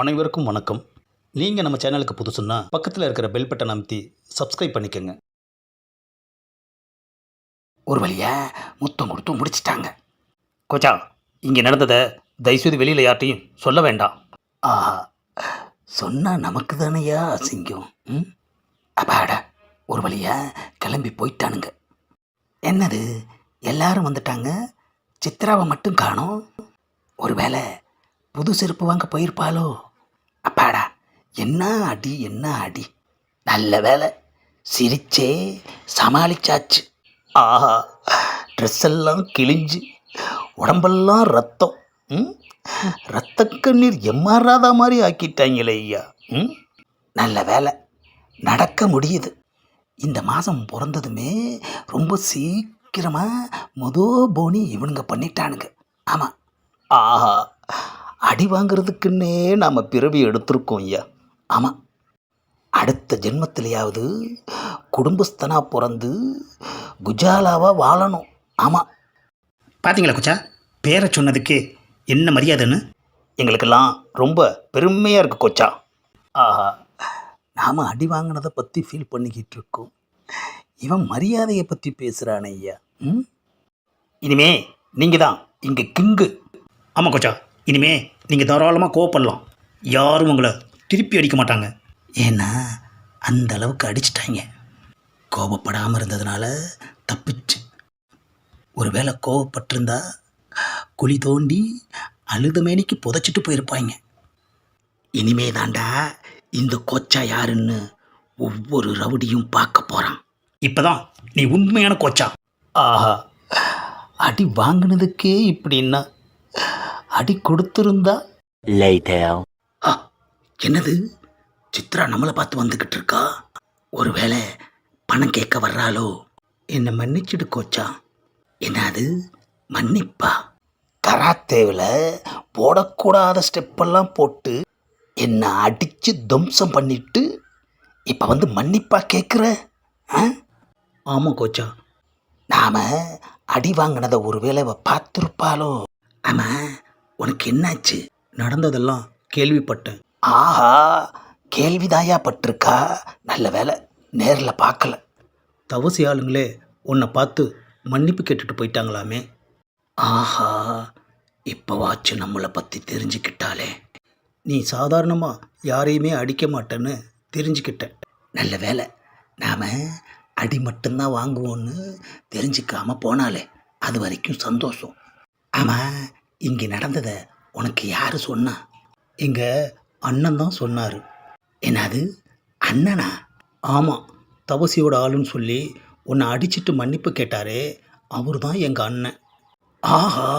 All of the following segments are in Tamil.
அனைவருக்கும் வணக்கம். நீங்கள் நம்ம சேனலுக்கு புதுசுன்னா பக்கத்தில் இருக்கிற பெல் பட்டன் அமைத்தி சப்ஸ்கிரைப் பண்ணிக்கோங்க. ஒரு வழியா முத்தம் கொடுத்து முடிச்சிட்டாங்க. கோச்சா, இங்கே நடந்ததை தயவுசெய்து வெளியில் யார்ட்டையும் சொல்ல வேண்டாம். ஆஹா, சொன்னால் நமக்கு தானையா அசிங்கம். அப்பாடா, ஒரு வழியா கிளம்பி போயிட்டானுங்க. என்னது, எல்லாரும் வந்துட்டாங்க, சித்ராவை மட்டும் காணோம். ஒருவேளை புது செருப்பு வாங்க போயிருப்பாளோ? அப்பாடா, என்ன அடி என்ன அடி. நல்ல வேலை, சிரிச்சே சமாளிச்சாச்சு. ஆஹா, ட்ரெஸ் எல்லாம் கிழிஞ்சு உடம்பெல்லாம் ரத்தம். ரத்த கண்ணீர் எம்மாறாத மாதிரி ஆக்கிட்டாங்களே ஐயா. நல்ல வேலை, நடக்க முடியுது. இந்த மாதம் பிறந்ததுமே ரொம்ப சீக்கிரமாக போனி இவனுங்க பண்ணிட்டானுங்க. ஆமாம். ஆஹா, அடி வாங்கிறதுக்குன்னே நாம் பிறவி எடுத்திருக்கோம் ஐயா. ஆமாம், அடுத்த ஜென்மத்திலேயாவது குடும்பஸ்தனாக பிறந்து குஜாலாவாக வாழணும். ஆமாம். பார்த்தீங்களா கொச்சா, பேரை சொன்னதுக்கே என்ன மரியாதைன்னு எங்களுக்கெல்லாம் ரொம்ப பெருமையாக இருக்குது கொச்சா. ஆஹா, நாம் அடி வாங்கினதை பற்றி ஃபீல் பண்ணிக்கிட்டு இருக்கோம், இவன் மரியாதையை பற்றி பேசுகிறான் ஐயா. இனிமே நீங்கள் தான் இங்கே கிங்கு. ஆமாம் கொச்சா, இனிமே நீங்கள் தாராளமாக கோவப்படலாம். யாரும் உங்களை திருப்பி அடிக்க மாட்டாங்க. ஏன்னா அந்த அளவுக்கு அடிச்சிட்டாங்க. கோபப்படாமல் இருந்ததுனால தப்பிச்சு. ஒருவேளை கோவப்பட்டிருந்தா குழி தோண்டி அழுத மேனிக்கு புதைச்சிட்டு போயிருப்பாங்க. இனிமே தாண்டா இந்த கோச்சா யாருன்னு ஒவ்வொரு ரவுடியும் பார்க்க போகிறான். இப்போ தான் நீ உண்மையான கோச்சா. ஆஹா, அடி வாங்கினதுக்கே இப்படின்னா அடி கொடுத்துருந்தா. என்னது, சித்ரா நம்மளை பார்த்து வந்துக்கிட்டு இருக்கா? ஒருவேளை பணம் கேட்க வர்றாளோ? என்னை மன்னிச்சிடு கோச்சா. என்னது மன்னிப்பா? கராத்தேவில் போடக்கூடாத ஸ்டெப்பெல்லாம் போட்டு என்னை அடித்து துவம்சம் பண்ணிட்டு இப்போ வந்து மன்னிப்பா கேட்குற? ஆமாம் கோச்சா. நாம் அடி வாங்கினதை ஒருவேளை பார்த்துருப்பாளோ? ஆமாம், உனக்கு என்னாச்சு? நடந்ததெல்லாம் கேள்விப்பட்டேன். ஆஹா, கேள்விதாயா பட்டிருக்கா? நல்ல வேலை, நேரில் பார்க்கல. தவசி ஆளுங்களே உன்னை பார்த்து மன்னிப்பு கேட்டுட்டு போயிட்டாங்களாமே. ஆஹா, இப்போவாச்சும் நம்மளை பற்றி தெரிஞ்சுக்கிட்டாலே. நீ சாதாரணமாக யாரையுமே அடிக்க மாட்டேன்னு தெரிஞ்சுக்கிட்டேன். நல்ல வேலை, நாம் அடி மட்டும்தான் வாங்குவோன்னு தெரிஞ்சுக்காம போனாலே அது வரைக்கும் சந்தோஷம். ஆமாம், இங்கே நடந்ததை உனக்கு யார் சொன்னா? எங்கள் அண்ணன் தான் சொன்னார். என்னது, அண்ணனா? ஆமாம், தவசியோட ஆளுன்னு சொல்லி உன்னை அடிச்சிட்டு மன்னிப்பு கேட்டாரே, அவர் தான் எங்கள் அண்ணன். ஆஹா,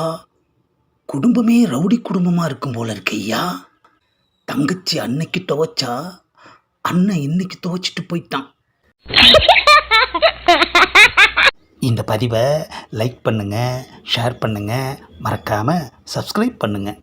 குடும்பமே ரவுடி குடும்பமாக இருக்கும் போல இருக்கு ஐயா. தங்கச்சி அன்னைக்கு துவைச்சா, அண்ணன் இன்னைக்கு துவைச்சிட்டு போயிட்டான். இந்த பதிவை லைக் பண்ணுங்கள், ஷேர் பண்ணுங்கள், மறக்காமல் சப்ஸ்கிரைப் பண்ணுங்கள்.